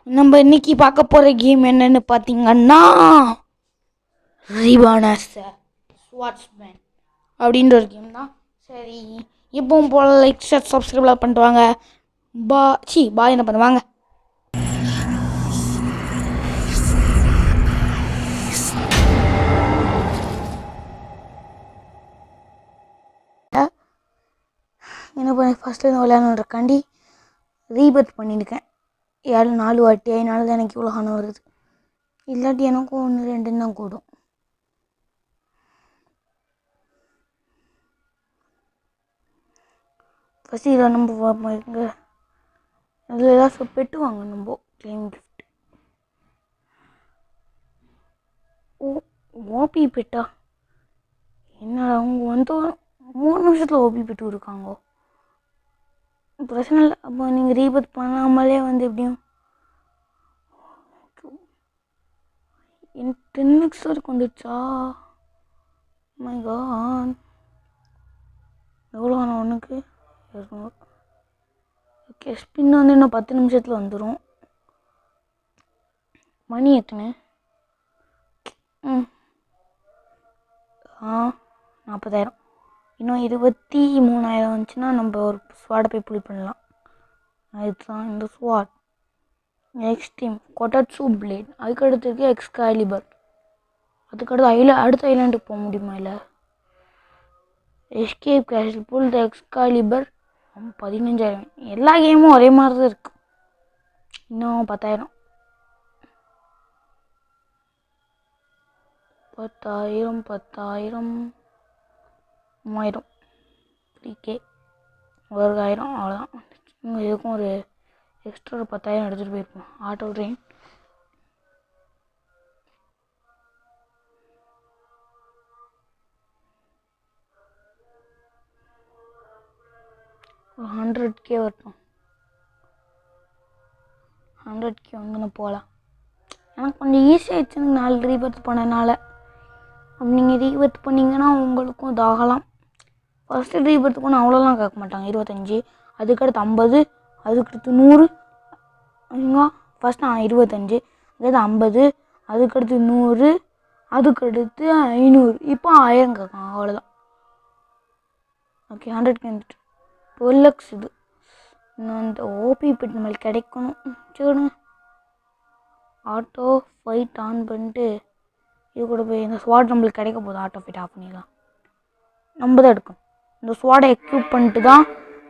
நம்ம இன்னைக்கு பார்க்க போகிற கேம் என்னன்னு பார்த்தீங்கன்னா ரிபானஸ் ஸ்வாட்ஸ்மேன் அப்படின்ற ஒரு கேம் தான். சரி, இப்போவும் போல் லைக் ஷேர் சப்ஸ்கிரைப்லாம் பண்ணிட்டு வாங்க. பாய் என்ன பண்ணுவாங்க. என்ன பண்ண ஃபஸ்ட்டு விளையாடுறக்காண்டி ரீபர்த் பண்ணியிருக்கேன். 4 வாட்டி, அதனால தான் எனக்கு இவ்வளோ ஹானம் வருது. இல்லாட்டி எனக்கும் 1 2 தான் கூடும். ஃபஸ்ட்டு இதில் நம்ம பார்ப்போம். இங்கே அதில் ஏதாச்சும் பெட்டு வாங்க நம்ம கிளைம் கிஃப்ட். ஓபி பெட்டா? என்ன அவங்க வந்து 3 நிமிஷத்தில் ஓபி பெட்டு இருக்காங்க. பிரச்சனை இல்லை. அப்போ நீங்கள் ரீபர்த் பண்ணாமலே வந்து எப்படியும் 10x வரைக்கும் வந்துடுச்சா? மை காட், எவ்வளோ ஆனால் ஒன்றுக்கு 200. ஓகே, ஸ்பின் வந்து இன்னும் 10 நிமிஷத்தில் வந்துடும். மணி எத்தனை? 40,000. இன்னும் 23,000 வந்துச்சுன்னா நம்ம ஒரு ஸ்வாடை போய் புல் பண்ணலாம். அதுதான் இந்த ஸ்வாட். Extreme Kotatsu blade. அதுக்கடுத்துக்கு எக்ஸ்காலிபர். அதுக்கடுத்து அடுத்த ஐலாண்டுக்கு போக முடியுமா? இல்லை. Escape castle pull the Excalibur 15,000. எல்லா கேமும் ஒரே மாதிரி தான் இருக்கு. இன்னும் 10,000. 10,000 3000 3K 1,000. அவ்வளோதான். இதுக்கும் ஒரு எக்ஸ்ட்ரா ஒரு 10,000 எடுத்துகிட்டு போயிருப்போம். ஆட்டோ ட்ரெயின் 100K வரட்டும். 100K வந்து நான் போகலாம். எனக்கு கொஞ்சம் ஈஸியாகிடுச்சு எனக்கு 4 ரீபர்த் பண்ணனால. அப்படி நீங்கள் ரீபர்த் பண்ணிங்கன்னா உங்களுக்கும் இதாகலாம். ஃபஸ்ட்டு ரீபர்த்துக்கு ஒன்றும் அவ்வளோலாம் கேட்க மாட்டாங்க. 25, அதுக்கடுத்து 50, அதுக்கடுத்து 100. ஃபஸ்ட்டு 25, அதுக்கடுத்து 50, அதுக்கடுத்து 100, அதுக்கடுத்து 500. இப்போ 1000 கேட்காங்க. அவ்வளோதான். ஓகே, 100K வந்துட்டு 12x. இது இன்னும் இந்த ஓபி பெட் நம்மளுக்கு கிடைக்கணும். சரிங்க, ஆட்டோ ஃபைட் ஆன் பண்ணிட்டு இது கூட போய் இந்த ஸ்வாட் நம்மளுக்கு கிடைக்க போகுது. ஆட்டோ ஃபைட் ஆஃப் பண்ணிடலாம். நம்ம தான் எடுக்கணும். இந்த ஸ்வாடை எக்யூப் பண்ணிட்டு தான்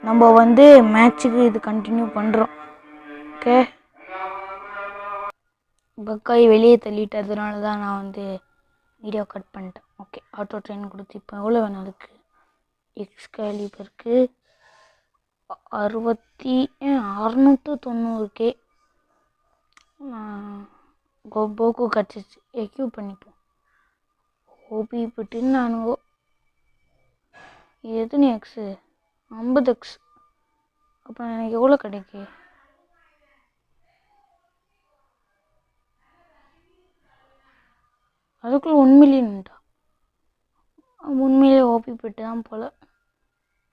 நம்ம வந்து மேட்ச்சுக்கு இது கண்டினியூ பண்ணுறோம். ஓகே, பக்காய் வெளியே தள்ளிட்டதுனால தான் நான் வந்து வீடியோ கட் பண்ணிட்டேன். ஓகே, ஆட்டோ ட்ரெயின் கொடுத்து இப்போ எவ்வளோ வேணும்? அதுக்கு எக்ஸ்காலிபருக்கு 690K போக்கு கிடச்சிச்சு. எக்யூப் பண்ணிப்போம். ஓபி பெட்டுன்னு நானுங்கோ. இது எத்தனை எக்ஸு? 50x. அப்புறம் எனக்கு எவ்வளோ கிடைக்கு? அதுக்குள்ளே 1 மில்லியன்ட்டா? உண்மையிலே ஓபி பெட்டு தான் போல்.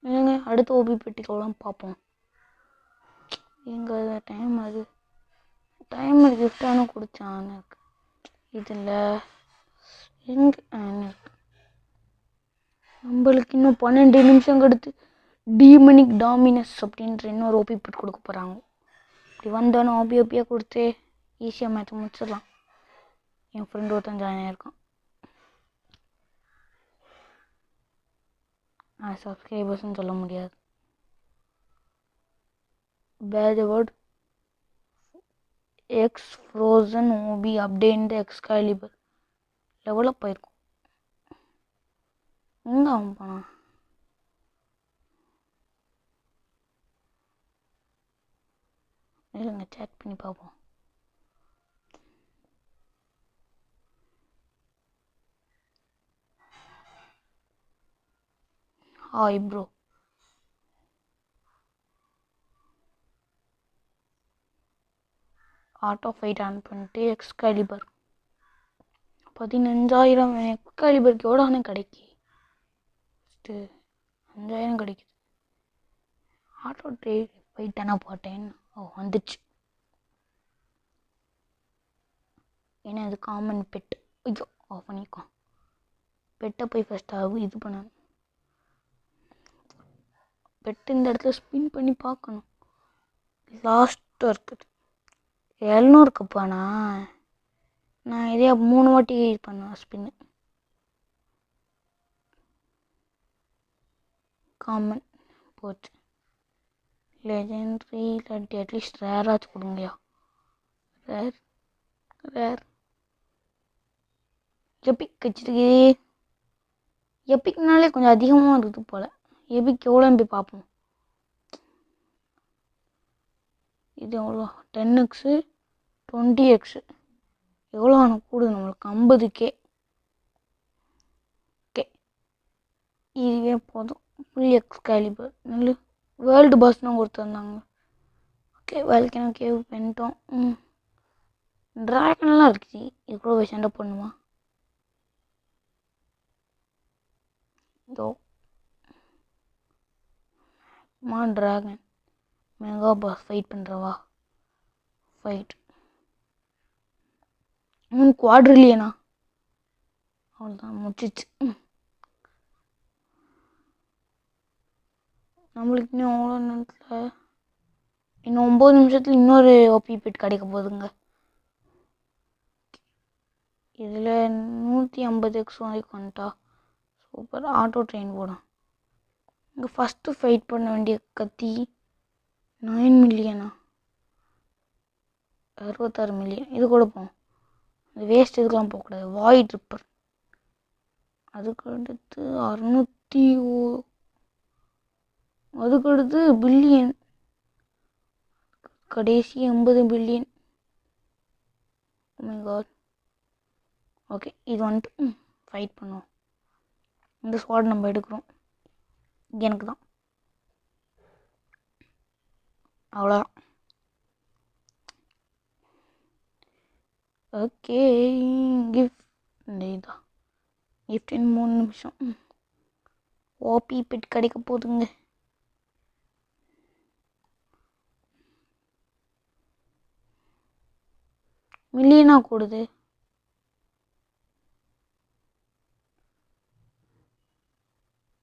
இல்லைங்க, அடுத்த ஓபி பெட்டுக்கு எவ்வளோ பார்ப்போம். எங்கே டைமர் கிஃப்டானு கொடுத்தான் எனக்கு. இதில் எங்கே என்ன இருக்கு? நம்மளுக்கு இன்னும் 12 நிமிஷம் கடுத்து டீமனிக் டாமினஸ் அப்படின்ற இன்னொரு ஓபி பெட் கொடுக்க போகிறாங்க. இப்படி வந்தோன்னே ஓபியாக கொடுத்து ஈஸியாக மேட்ச் முடிச்சிடலாம். என் ஃப்ரெண்டு ஒருத்தன் ஜாயின் ஆகிருக்கான். சப்ஸ்கிரைபர்ஸ்ன்னு சொல்ல முடியாது. Bad word X frozen OP update Excalibur level up போயிருக்கும். எங்கே அவன் போனான்? இல்லைங்க, சேட் பண்ணி பார்ப்போம். Hi bro. Auto fight on பண்ணிட்டு எக்ஸ்காலிபர் 15,000. எக்ஸ்காலிபருக்கு எவ்வளோ ஆனால் கிடைக்கி? 5,000 கிடைக்குது. ஆட்டோ ஃபைட் ஆனால் போட்டேன். வந்துச்சு. ஏன்னா அது காமன் பெட். ஐயோ ஆஃப் பண்ணிக்கோ. பெட்டை போய் ஃபஸ்ட்டு இது பண்ணணும். பெட்டு இந்த இடத்துல ஸ்பின் பண்ணி பார்க்கணும். லாஸ்ட்டாக இருக்குது 700 கப்பாண்ணா. நான் இதே 3 வாட்டி பண்ணுவேன் ஸ்பின்னு. காமன் போச்சு. லெஜெண்ட்ரி இல்லாட்டி அட்லீஸ்ட் ரேராச்சும் கொடுங்கயா. ரேர் எபிக் வச்சிருக்கு. எபிக்னாலே கொஞ்சம் அதிகமாக இருக்குது போல். எபிக் எவ்வளோன்னு போய் பார்ப்போம். இது எவ்வளோ 10x 20x எவ்வளோ ஆனால் கூடுது நம்மளுக்கு 50K. ஓகே இதுவே போதும். ஃபுல் எக்ஸ்காலிபர் நல்ல வேர்ல்டு பாஸ்லாம் கொடுத்துருந்தாங்க. ஓகே வேல்கனோ கேவ் பண்ணிட்டோம். ட்ராகன்லாம் இருக்குது. இது கூட போய் சண்டை பண்ணுமா? இதோ ட்ராகன் மெகா பாஸ் ஃபைட் பண்ணுறவா? ஃபைட் குவாட்ரிலியனா? அவ்வளோதான் முடிச்சிச்சு. நம்மளுக்கு இன்னும் அவ்வளோ நேரத்தில் இன்னும் 9 நிமிஷத்தில் இன்னொரு ஓபி பெட் கிடைக்க போகுதுங்க. இதில் 150x வரைக்கும் வந்துட்டா சூப்பர். ஆட்டோ ட்ரெயின் போடும். இங்கே ஃபஸ்ட்டு ஃபைட் பண்ண வேண்டிய கத்தி 9 மில்லியனா? 66 மில்லியன். இது கூட போகும். அது வேஸ்ட் இதுக்கெலாம் போகக்கூடாது. வாய் ட்ரிப்பர் அதுக்கு அடுத்து 600. அதுக்கு அடுத்து பில்லியன். கடைசி 80 பில்லியன். My God. ஓகே இது வந்துட்டு ஃபைட் பண்ணுவோம். இந்த ஸ்குவாட் நம்ம எடுக்கிறோம். எனக்கு தான் அவ்வளோதான். ஓகே கிஃப்ட் இதான் கிஃப்டின் 3 நிமிஷம். ஓபி பெட் கிடைக்க போகுதுங்க. மில்லியனா கூடுது.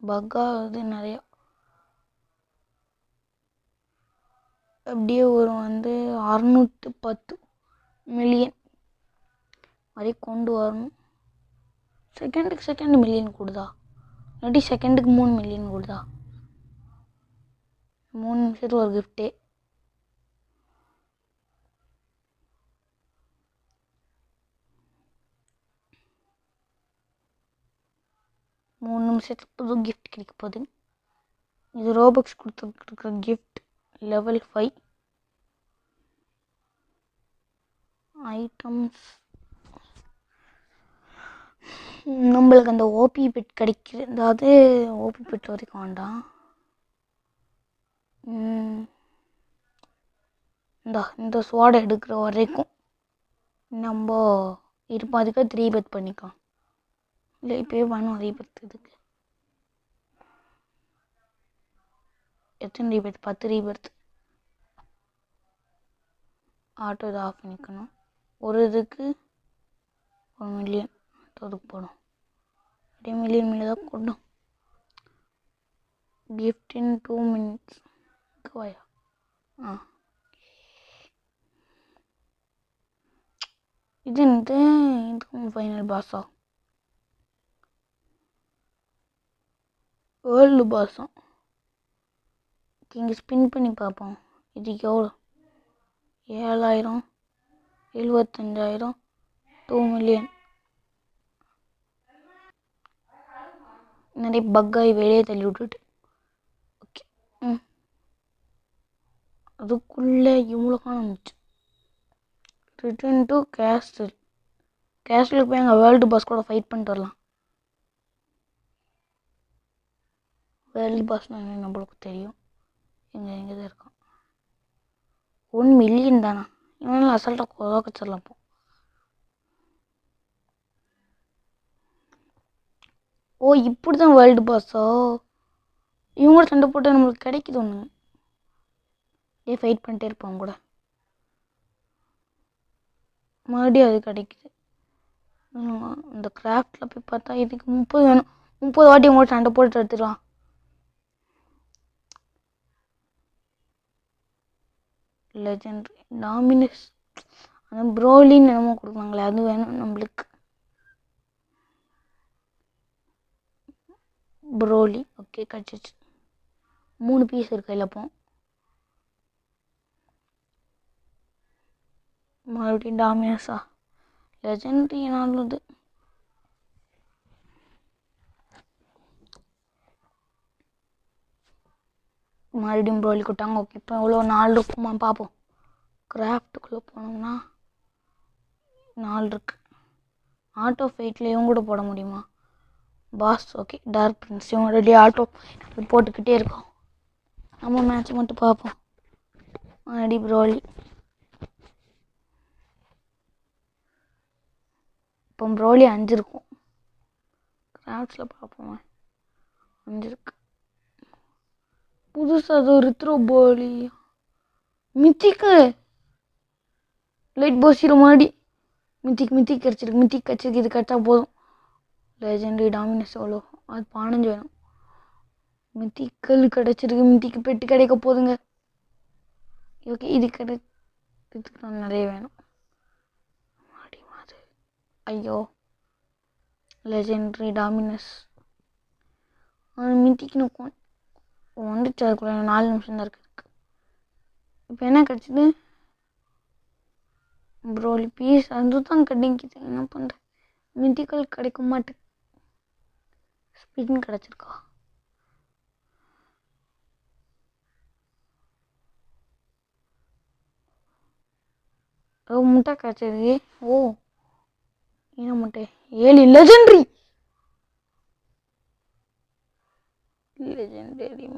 பக்காகுது நிறையா. அப்படியே ஒரு 610 மில்லியன் வரை கொண்டு வரணும். செகண்டுக்கு மில்லியன் கூடுதா? இல்லாட்டி செகண்டுக்கு 3 மில்லியன் கூடுதா? 3 நிமிஷத்துக்கு ஒரு கிஃப்டே. மூணு நிமிஷத்துக்கு புது கிஃப்ட் கிடைக்க போகுது. இது ரோபக்ஸ் கொடுத்துருக்குற கிஃப்ட் லெவல் 5 ஐட்டம்ஸ். நம்மளுக்கு அந்த ஓபி பெட் கிடைக்கிது. அதாவது ஓபி பெட் வரைக்கும் வேண்டாம். இந்த ஸ்வாடை எடுக்கிற வரைக்கும் நம்ம இருப்போம். அதுக்கு 3 பெட் பண்ணிக்கலாம். இல்லை இப்போயே பண்ணுவோம். ரீபெர்த் இதுக்கு எத்தனை ரீபெர்த்? 10 ரீபெர்த். ஆட்டோ இதை ஆஃப் பண்ணிக்கணும். ஒரு இதுக்கு 1 மில்லியன் அதுக்கு போடும். அப்படியே மில்லியன் மேலே தான் கொண்டும். கிஃப்ட் இன் 2 மினிட்ஸ். வாயா இது இதுக்கும் ஃபைனல் பாஸா? வேர்ல்டு பாஸா? இங்கே ஸ்பின் பண்ணி பார்ப்போம். இதுக்கு எவ்வளோ? 7000 75,000 2 மில்லியன். நிறைய பக்காய் வெளியே தள்ளி விட்டுட்டு. ஓகே அதுக்குள்ளே இவ்வளோ காணுச்சு. Return to castle. கேஸ்டிலுக்கு போய் அங்கே வேர்ல்டு பாஸ் கூட ஃபைட் பண்ணிட்டு வரலாம். வேர்ல்டு பாஸ்னால் என்ன நம்மளுக்கு தெரியும். எங்கே தான் இருக்கான். 1 மில்லியன் தானா? இவனால அசால்ட்டாக உதவச்சிடலாம். போ ஓ இப்படி தான் வேர்ல்டு பாஸா? இவங்க சண்டை போட்டு நம்மளுக்கு கிடைக்குது ஒன்று. ஃபைட் பண்ணிட்டே இருப்பாங்க கூட. மறுபடியும் அது கிடைக்குது. இந்த கிராஃப்டில் போய் பார்த்தா இதுக்கு 30 வேணும். 30 வாட்டி உங்கள்கிட்ட சண்டை போட்டு எடுத்துக்கலாம். லெஜெண்டரி டாமினஸ் அந்த ப்ரோலின்னு என்னமோ கொடுக்குறாங்களே அது வேணும் நம்மளுக்கு. ப்ரோலி ஓகே கிடச்சிச்சு. 3 பீஸ் இருக்கு கையில். அப்போ மறுபடியும் டாமினஸா லெஜெண்டரி என்னாலும் மறுபடியும் ப்ரோலி கொடுத்தாங்க. ஓகே இப்போ எவ்வளோ 4 இருக்குமா பார்ப்போம். கிராஃப்ட்டுக்குள்ளே போனோம்னா 4 இருக்கு. ஆட்டோ ஃபைட்டில் இவங்க கூட போட முடியுமா? பாஸ் ஓகே டார்க் பிரின்ஸ் இவங்க ரெடி ஆட்டோ போட்டுக்கிட்டே இருக்கோம். நம்ம மேட்ச் மட்டும் பார்ப்போம். மறுபடி ப்ரோலி. இப்போ ப்ரோலி 5 இருக்கும். கிராஃப்ட்ஸில் பார்ப்போம் 5 இருக்கு. புதுசாக அது ஒரு த்ரோ போலி மித்திக்கு லைட் போசிற மாதிரி மித்திக் கிடச்சிருக்கு. இது கிடச்சா போதும். லெஜெண்டரி டாமினஸ் எவ்வளோ? அது 15 வேணும். மித்திக்கல் கிடச்சிருக்கு. மித்திக்கு பெட்டு கிடைக்க போதுங்க. ஓகே இது இதுக்கு நிறைய வேணும். ஐயோ லெஜெண்டரி டாமினஸ் மித்திக்கு வந்துச்சு. அதுக்குள்ள 4 நிமிஷம் தான் இருக்கு. இப்போ என்ன கிடச்சிது? ப்ரோலி பீஸ் அதுதான் கிடைக்குது. என்ன பண்ணுறேன்? மித்திக்கல் கிடைக்க மாட்டேன். ஸ்பின் கிடச்சிருக்கா? முட்டை கிடச்சிருக்கு. ஓ என்ன முட்டை? 7 லெஜெண்டரி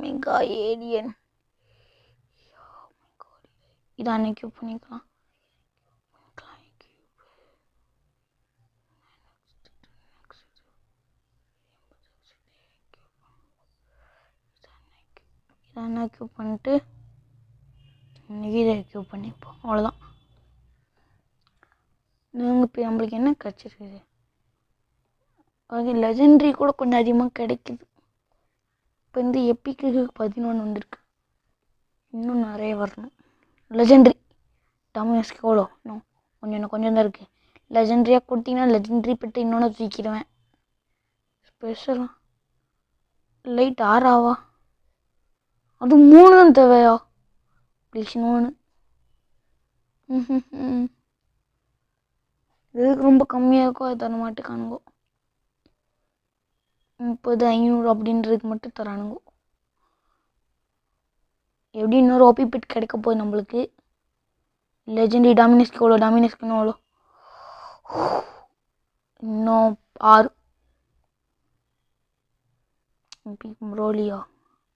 மெகா ஏலியன். இதை அன்னைக்கு பண்ணிக்கலாம். இதெல்லாம் கியூப் பண்ணிட்டு இதை கியூப் பண்ணிப்போம். அவ்வளோதான். நாங்கள் இப்போ நம்மளுக்கு என்ன கிடச்சிருக்குது? அது லெஜெண்டரி கூட கொஞ்சம் அதிகமாக கிடைக்குது. இப்போ இந்த எப்பிக்கு 11 வந்திருக்கு. இன்னும் நிறைய வரணும். லெஜெண்டரி டாமினஸ்க்கு எவ்வளோ? இன்னும் கொஞ்சம் தான் இருக்குது. லெஜெண்டரியாக கொடுத்தீங்கன்னா லெஜெண்டரி பெட்டு இன்னொன்று தூக்கிடுவேன். ஸ்பெஷலாக லைட் 6 அது 3 தான் தேவையா? ப்ளீஸ் 3. இதுக்கு ரொம்ப கம்மியாக இருக்கும். அது தர மாட்டேக்கானுங்கோ. 30,500 அப்படின்றதுக்கு மட்டும் தரானுங்கோ. எப்படி இன்னொரு ஓபி பெட் கிடைக்க போகுது நம்மளுக்கு. லெஜெண்டரி டாமினஸ்க்கு எவ்வளோ? டாமினஸ்க்கு இன்னும் எவ்வளோ? இன்னும் 6.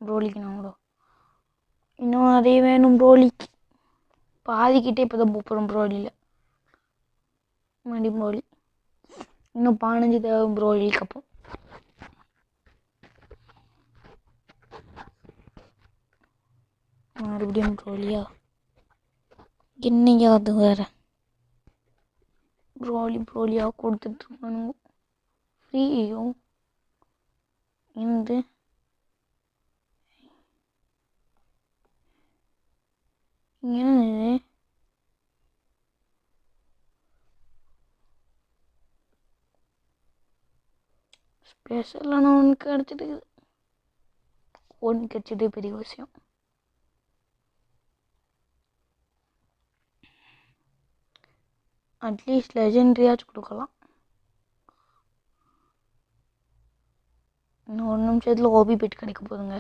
ப்ரோலிக்கு நான் எவ்வளோ? இன்னும் நிறைய வேணும் ப்ரோலிக்கு. பாதிக்கிட்டே இப்போ தான் போகிறோம் ப்ரோலியில். மறுபடியும் ப்ரோலி இன்னும் 15 தேவை ப்ரோலிக்கு. அப்போ மறுபடியும் ப்ரோலியா? என்னையா அது வேறு ப்ரோலியாக கொடுத்துட்ருக்கானுங்க ஃப்ரீயும். இந்த என்னது ஸ்பெஷலான ஒன்று கிடச்சிட்டு பெரிய விஷயம். அட்லீஸ்ட் லெஜெண்டரியாச்சும் கொடுக்கலாம். இன்னும் 1 நிமிஷத்தில் ஓபி பெட் கிடைக்க போதுங்க.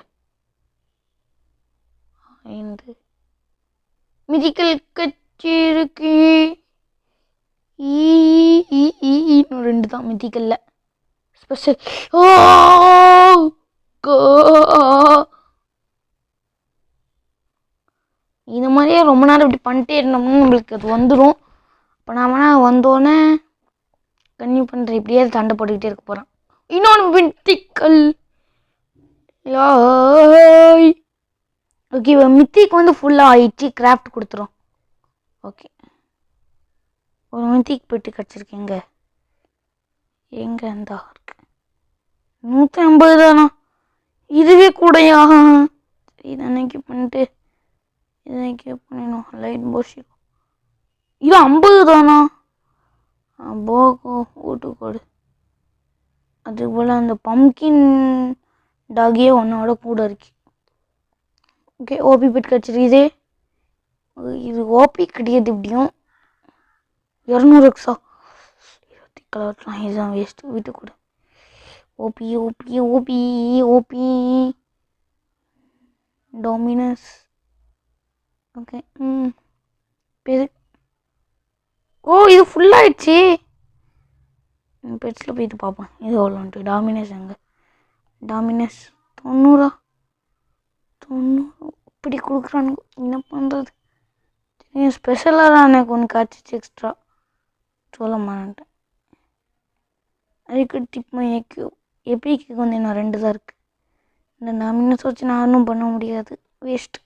5 மிதிக்கல் கச்சிருக்கு. இன்னும் 2 தான் மிதிக்கல்ல. ஸ்பெஷல் இந்த மாதிரியே ரொம்ப நேரம் இப்படி பண்ணிட்டே இருந்தோம்னா நம்மளுக்கு அது வந்துடும். இப்போ நாம வந்தோடனே கன்னியூ பண்ணுற இப்படியே சண்டை போட்டுக்கிட்டே இருக்க போகிறேன். இன்னொன்று மித்திக்கல். ஓகே மித்திக்கு ஃபுல்லாக ஆயிடுச்சு. கிராஃப்ட் கொடுத்துரும். ஓகே ஒரு மித்திக் பெட்டி கிடச்சிருக்கேங்க. எங்கே இருந்தா இருக்கு? 150 தானா? இதுவே கூடயா? இதை அன்னைக்கு பண்ணிட்டு இதை பண்ணிடணும். லைட் போஷி இது 50 தானா? போகோ ஊட்டுக்கோடு. அதுபோல் அந்த பம்கின் டாகியே ஒன்னோட கூட இருக்கு. ஓகே, ஓபி பெட் கிடச்சிருக்கு. இது ஓபி கிடையாது. இப்படியும் 200 எக்ஸா கலர்லாம் இதுதான் வேஸ்ட்டு. வீட்டு கூட OP OP OP OP Dominus. Okay. பெரு இது ஃபுல்லாகிடுச்சு. பெட்ஸில் போயிட்டு பார்ப்போம் இது எவ்வளோன்ட்டு. டாமினஸ் எங்கே? டாமினஸ் 90. இப்படி கொடுக்குறானுங்க, என்ன பண்ணுறது? ஸ்பெஷலாக தான் எனக்கு ஒன்று காய்ச்சிச்சு எக்ஸ்ட்ரா சொல்ல மாட்டேன். அதுக்கு டிப் எப்பிக்கு வந்து இன்னும் 2 தான் இருக்குது. இந்த டாமினஸ் வச்சு நான் ஒன்றும் பண்ண முடியாது. வேஸ்ட்.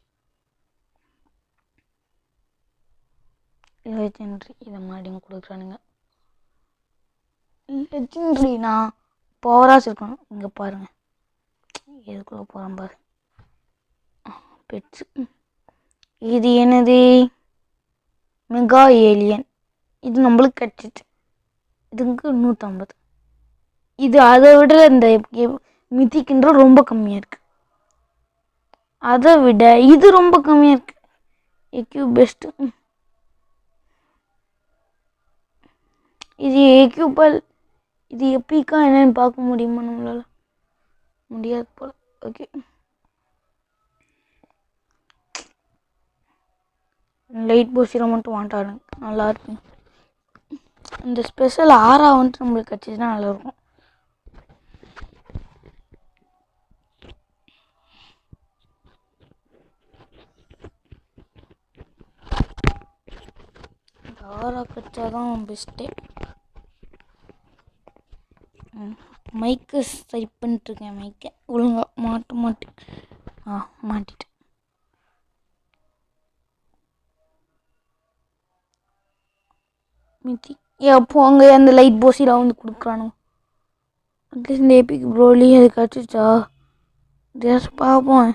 லெஜெண்ட்ரி இதை மறுபடியும் கொடுக்குறானுங்க. லெஜெண்ட்ரி நான் பவராக இருக்கணும். இங்கே பாருங்கள், எதுக்குள்ளே போகிறேன் பாரு. பெட்ஸு இது என்னது? Mega alien. இது நம்மளுக்கு கிடச்சிச்சு. இதுக்கு 150. இது அதை விட இந்த மித்திக்கின்ற ரொம்ப கம்மியாக இருக்குது. அதை விட இது ரொம்ப கம்மியாக இருக்குது. AQ best. இது ஏக்யூபல். இது எப்பிக்கா என்னன்னு பார்க்க முடியுமா நம்மளால்? முடியாது போல். ஓகே, லைட் போஷிரை மட்டும் வாண்டாடுங்க, நல்லாயிருக்கு. இந்த ஸ்பெஷல் ஆரா வந்துட்டு நம்மளுக்கு கிடச்சிச்சுன்னா நல்லாயிருக்கும். ஆரா கிடச்சாதான் பெஸ்ட்டே. மைக்கு சரி பண்ணிட்டுருக்கேன். மைக்கை ஒழுங்காக மாட்டேன். மாட்டிட்டு மித்தி எப்போ அங்கே அந்த லைட் போசிலாம் வந்து கொடுக்குறானோ. அட்லீஸ்ட் இந்த எபிக் ப்ரோலி அது கிடச்சிச்சா? ஜஸ்ட் பார்ப்போம்.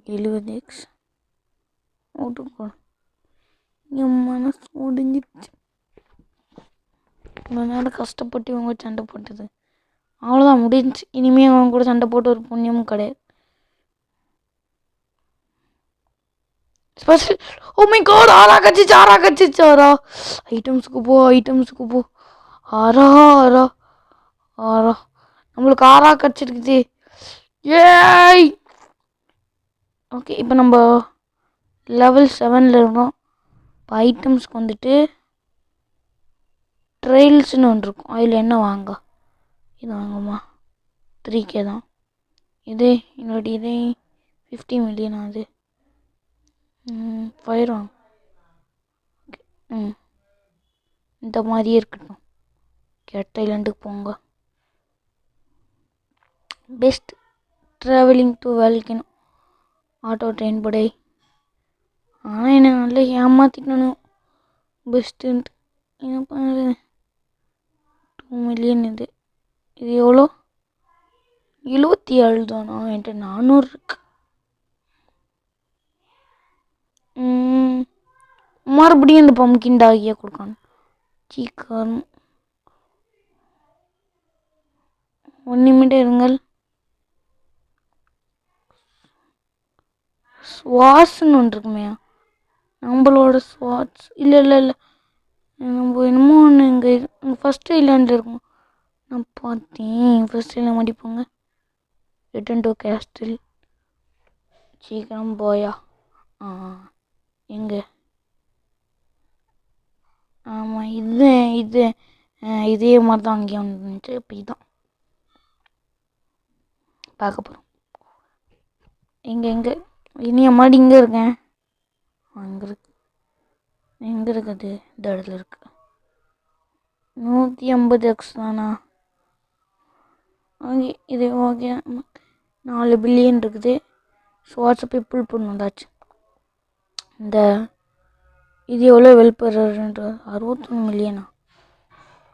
$70 ஓட்டுக்கோ. என் மனசு முடிஞ்சிருச்சு. இவ்வளோ நேரம் கஷ்டப்பட்டு இவங்க சண்டை போட்டது அவ்வளோதான், முடிஞ்சிச்சு. இனிமேல் அவங்க கூட சண்டை போட்டு ஒரு புண்ணியமும் கிடையாது. ஸ்பெஷல். ஓ மை காட், ஆரா கச்சிச்சு. ஐட்டம்ஸுக்கு போ. ஆரா நம்மளுக்கு ஆரா கச்சிருக்குது. ஏய் ஓகே, இப்போ நம்ம லெவல் 7ல் இருக்கோம். இப்போ ஐட்டம்ஸ்க்கு வந்துட்டு ட்ரெயில்ஸ்னு ஒன்று இருக்கும். அதில் என்ன வாங்க? இது வாங்குமா? 3K தான். இதே 50 மில்லியன் ஆகுது. ஃபயர் வாங்க. இந்த மாதிரியே இருக்கட்டும். கெட்ட ஐலாண்டுக்கு போங்க. Best travelling to volcano. Auto train படை. ஆனால் என்ன நல்லா ஏமாற்றிக்கணும். பெஸ்ட்டுன்ட்டு என்ன பண்ணுறது? 2 மில்லியன். இது எவ்வளோ? 77 தானா? என்கிட்ட 400 இருக்கு. மறுபடியும் இந்த பம்கின் டாகியை கொடுக்கணும். சீக்கிரம் 1 நிமிடம் இருங்கள். ஸ்வாட்ஸ்ன்னு ஒன்று இருக்குமே, நம்மளோட ஸ்வாட்ஸ். இல்லை நம்ம என்னமோ ஒன்று இங்கே ஃபஸ்ட்டு ஐலாண்டில் இருக்கும். நான் பார்த்தேன். ஃபஸ்ட் ஐலாண்ட் மாட்டிப்போங்க. Return to castle. சீக்கிரம் போயா. எங்கே? ஆமாம், இதே மாதிரி தான் அங்கேயும் வந்துச்சு. இப்போ இதுதான் பார்க்க போகிறோம். எங்கே இனிய மாதிரி இங்கே இருக்கேன். எங்கே இருக்குது? இந்த இடத்துல இருக்கு. 150X தானா? ஓகே, இது ஓகே. 4 பில்லியன் இருக்குது. ஸோ வாட்ஸ்அப் புல் பண்ணு வந்தாச்சு. இந்த இது எவ்வளோ வெல்பெறன்ற 61 மில்லியனா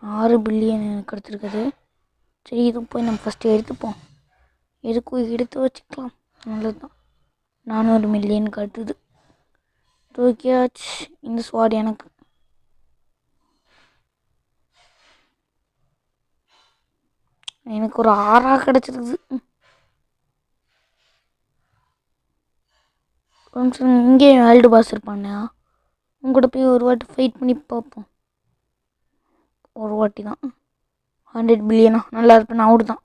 6 பில்லியன் எனக்கு எடுத்துருக்குது. சரி இது போய் நம்ம ஃபஸ்ட்டு எடுத்துப்போம். எடுத்து வச்சுக்கலாம், நல்லது தான். 400 மில்லியன் கட்டுது. தூக்கியாச்சு. இந்த ஸ்வாட் எனக்கு. ஒரு 6 கிடச்சிருக்குது. இங்கே வேர்ல்டு பாஸ் இருப்பானே, உங்கள்கிட்ட போய் ஒரு வாட்டி ஃபைட் பண்ணி பார்ப்போம். ஒரு வாட்டி தான். 100 பில்லியனா நல்லா இருப்பேன். அவுட் தான்.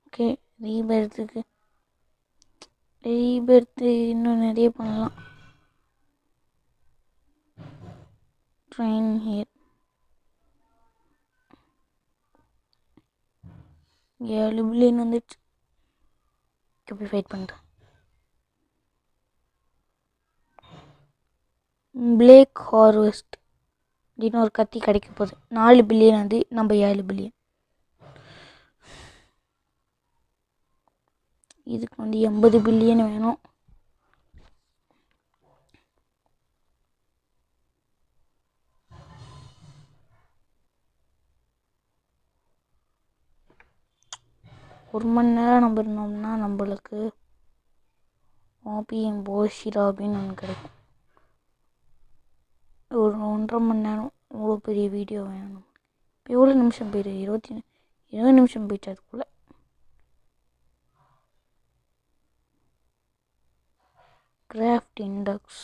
ஓகே, ரீபெர்த்துக்கு இன்னும் நிறைய பண்ணலாம். ட்ரெயின் ஹியர் 7 பில்லியன் வந்துடுச்சு. போய் ஃபைட் பண்ணுறேன். பிளேக் ஹார்வெஸ்ட் அப்படின்னு ஒரு கத்தி கிடைக்க போகுது. 4 பில்லியன் வந்து நம்ம 7 பில்லியன். இதுக்கு வந்து 80 பில்லியன் வேணும். ஒரு மணி நேரம் நம்ம இருந்தோம்னா நம்மளுக்கு ஆபிஎம் போஷிரா அப்படின்னு ஒன்று கிடைக்கும். ஒரு 1.5 மணி நேரம் இவ்வளோ பெரிய வீடியோ வேணும். இப்போ எவ்வளோ நிமிஷம் போயிடு? 20 நிமிஷம் போயிடுச்சு. அதுக்குள்ளே கிராஃப்ட் இண்டெக்ஸ்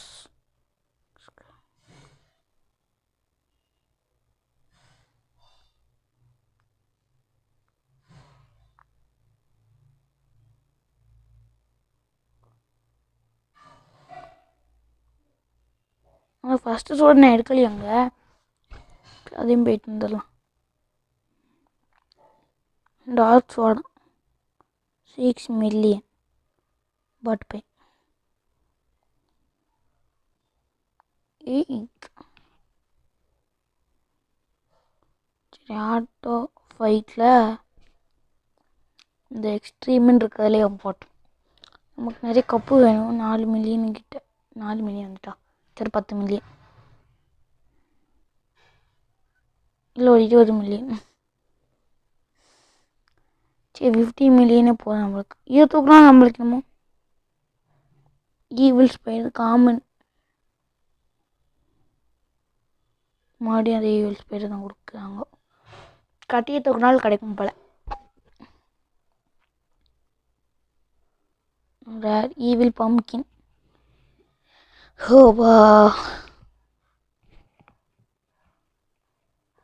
ஆனால் ஃபஸ்ட்டு சோடு நான் எடுக்கலையாங்க. அதையும் போயிட்டு வந்துடலாம். டார்க் சோடா 6 மில்லியன் பட் பே 8. சரி, ஆட்டோ ஃபைட்டில் இந்த எக்ஸ்ட்ரீம்னு இருக்கிறதுலே போட்டோம். நமக்கு நிறைய கப்பு வேணும். 4 மில்லியன் கிட்ட. 4 மில்லியன் வந்துட்டா. சரி 10 மில்லியன் இல்லை ஒரு 20 மில்லியன். சரி 50 மில்லியனே போதும் நம்மளுக்கு. இதை தூக்கலாம் நம்மளுக்கு. நம்ம ஈவில் ஸ்பைடர் காமன் மறுபடியும் அதே ஈவில் ஸ்பைடர் தான் கொடுக்குறாங்க. கட்டியை தூக்கினாலும் கிடைக்கும் போல. Rare evil pumpkin. ஹோபா,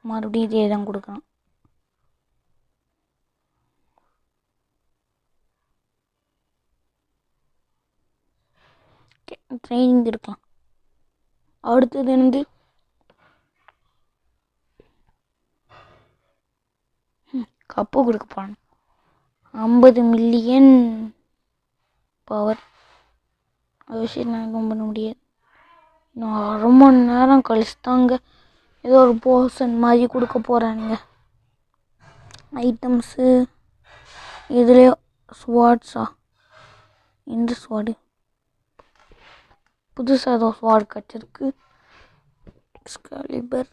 மறுபடியும் இதே தான் கொடுக்குறான். ட்ரைனிங் இருக்கலாம். அடுத்தது வந்து கப்பு கொடுக்க போகிறேன். 50 மில்லியன் பவர். அது விஷயம் நான் எதுவும் பண்ண முடியாது. இன்னும் 1/2 மணி நேரம் கழிச்சு தாங்க ஏதோ ஒரு போர்ஷன் மாதிரி கொடுக்க போகிறானுங்க. ஐட்டம்ஸு இதுலேயோ ஸ்வாட்ஸா? எந்த ஸ்வாடு? புதுசாக ஏதோ ஸ்வாட் கிடச்சிருக்கு. எக்ஸ்கலிபர்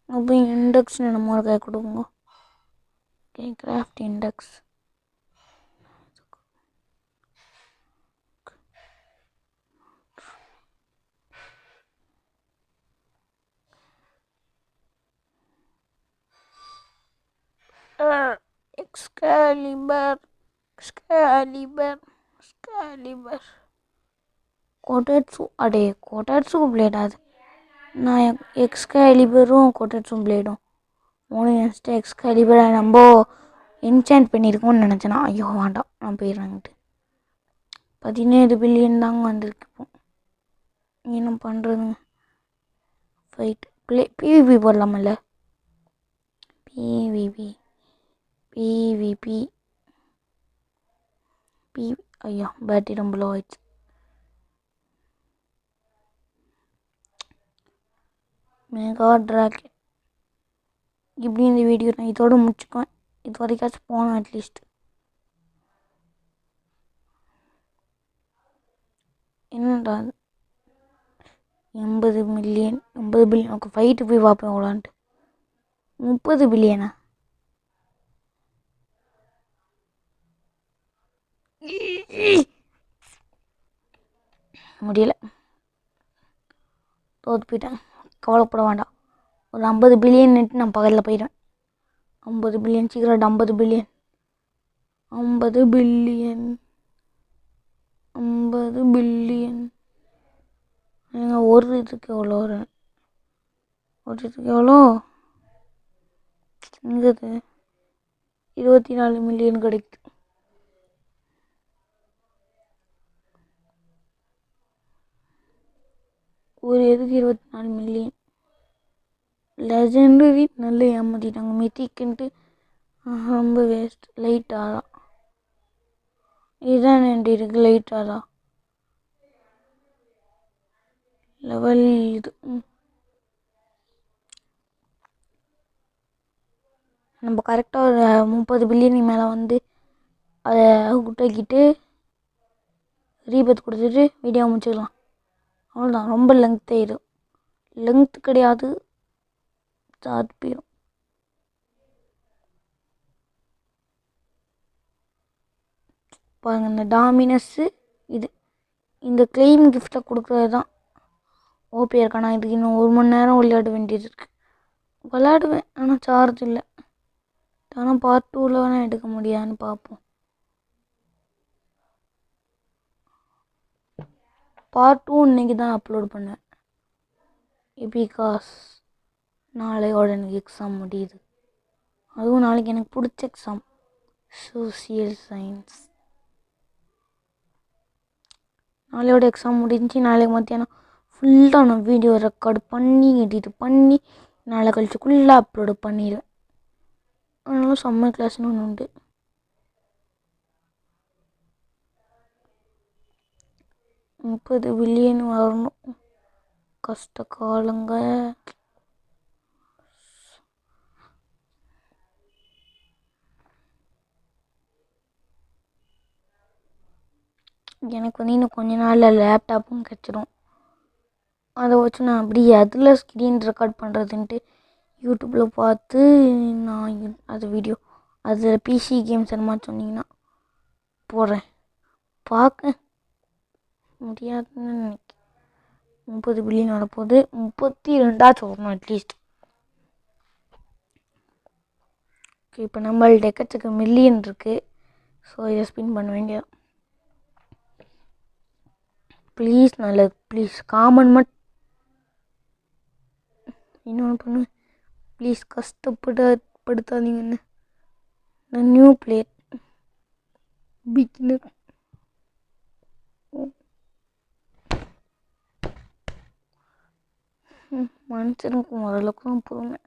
அப்போ இண்டெக்ஸ் என்னமோ கை கொடுங்க. Okay, craft index. Excalibur Kotatsu. அடே கோட்டட்ஸு பிளேடா? அது நான் எக்ஸ்கலிபரும் கோட்டட்ஸும் பிளேடும் நினச்சிட்டு எக்ஸ்கலிபரை நம்ம என்சாண்ட் பண்ணியிருக்கோம்னு நினச்சேனா. ஐயோ வேண்டாம், நான் போயிடுறேன்ட்டு. 17 பில்லியன் தாங்க வந்திருக்கு. இப்போ என்ன பண்ணுறதுங்க? ஃபைட் பிவிபி போடலாமல்ல? பிவிபி ஐயா பேட்டரி ரொம்ப லோ ஆயிடுச்சு. Mega dragon. இப்படி இந்த வீடியோ நான் இதோட முடிச்சுக்குவேன். இது வரைக்காச்சும் போனோம் அட்லீஸ்ட். என்னடா 80 மில்லியன் 80 பில்லியன். ஓகே ஃபைட்டு போய் பார்ப்பேன் எவ்வளோன்ட்டு. 30 பில்லியனா? முடியல, தோற்று போயிட்டேன். கவலைப்பட வேண்டாம். ஒரு 50 பில்லியன் நான் பகலில் போயிடுவேன். 50 பில்லியன் சீக்கிரம். 50 பில்லியன் 50 பில்லியன் 50 பில்லியன். ஒரு இதுக்கு எவ்வளோ? ஒரு இதுக்கு எவ்வளோ? இங்கே 24 மில்லியன் கிடைக்குது. ஒரு இதுக்கு 24 மில்லியன். லெஜெண்டரி நல்ல ஏமாற்றிட்டாங்க. மித்திக்குன்ட்டு ரொம்ப வேஸ்ட். லைட்டாக தான் இதுதான் என்கிட்ட இருக்குது. லைட்டாக தான் லெவல் இது. நம்ம கரெக்டாக ஒரு 30 பில்லியனுக்கு மேலே வந்து அதை விட்டுக்கிட்டு ரீபத் கொடுத்துட்டு வீடியோ முடிச்சுக்கலாம். அவ்வளோதான். ரொம்ப லென்த் ஆயிடும். லென்த் கிடையாது, போயிடும். பாருங்கள், இந்த டாமினஸ்ஸு இது இந்த கிளைம் கிஃப்ட்டை கொடுக்குறது தான் ஓபியாக இருக்கு. ஆனால் இதுக்கு இன்னும் 1 மணி நேரம் விளையாட வேண்டியது இருக்குது. விளையாடுவேன், ஆனால் சார்ஜ் இல்லை. ஆனால் பார்ட் 2ல் வேணால் எடுக்க முடியாதுன்னு பார்ப்போம். பார்ட் 2 இன்றைக்கி தான் அப்லோட் பண்ணுவேன். பிகாஸ் நாளையோட எனக்கு எக்ஸாம் முடியுது. அதுவும் நாளைக்கு எனக்கு பிடிச்ச எக்ஸாம், சோசியல் சயின்ஸ். நாளையோட எக்ஸாம் முடிஞ்சு நாளைக்கு மத்தியானம் ஃபுல்லாக நான் வீடியோ ரெக்கார்டு பண்ணி எடிட் பண்ணி நாளை கழிச்சுக்குள்ளே அப்லோடு பண்ணிடுவேன். அதனால சம்மர் கிளாஸ்னு ஒன்று உண்டு. $30 பில்லியன் வரணும். கஷ்ட காலங்க. எனக்கு வந்து இன்னும் கொஞ்ச நாளில் லேப்டாப்பும் கிடச்சிடும். அதை வச்சு நான் அப்படியே அதில் ஸ்க்ரீன் ரெக்கார்ட் பண்ணுறதுன்ட்டு யூடியூப்பில் பார்த்து நான் அது வீடியோ அதில் பிசி கேம்ஸ் அந்த மாதிரி சொன்னிங்கன்னா போடுறேன். பார்க்க முடியாதுன்னு நினைக்கிறேன். 30 பில்லியன் வரப்போகுது. 32 வரணும் அட்லீஸ்ட். ஓகே, இப்போ நம்மள்ட்ட எக்கச்சக்க மில்லியன் இருக்குது. ஸோ இதை ஸ்பின் பண்ண வேண்டியது. ப்ளீஸ் நல்லது, ப்ளீஸ் காமன் மட்டும் இன்னொன்று பண்ணு. ப்ளீஸ் கஷ்டப்படுத்தாதீங்கன்னு. நான் நியூ பிளேயர், பிகினர். மனுஷனுக்கு ஓரளவுக்கு தான் பொறுமை.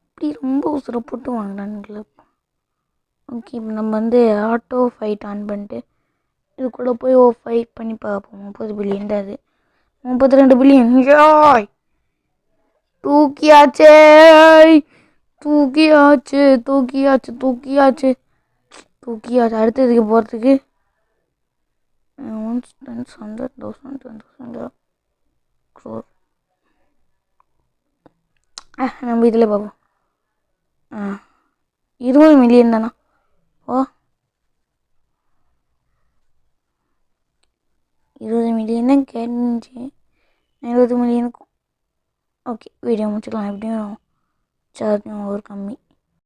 இப்படி ரொம்ப உசுரை போட்டு வாங்குறானுங்களே. ஓகே, இப்போ நம்ம வந்து ஆட்டோ ஃபைட் ஆன் பண்ணிட்டு இது கூட போய் ஃபைட் பண்ணி பார்ப்போம். 30 பில்லியன் தான் அது. 32 பில்லியன். யாய் தூக்கியாச்சே, தூக்கியாச்சு தூக்கியாச்சு தூக்கியாச்சு தூக்கியாச்சு. அடுத்ததுக்கு போகிறதுக்கு 100,000 crore. நம்ம இதில் பார்ப்போம். 20 மில்லியன் தானா? ஓ 20 மில்லியன் தான் கேட்டுச்சு. 20 மில்லியனுக்கும் ஓகே வீடியோ முடிச்சுக்கலாம். எப்படியும் சார்ஜும் ஒரு கம்மி.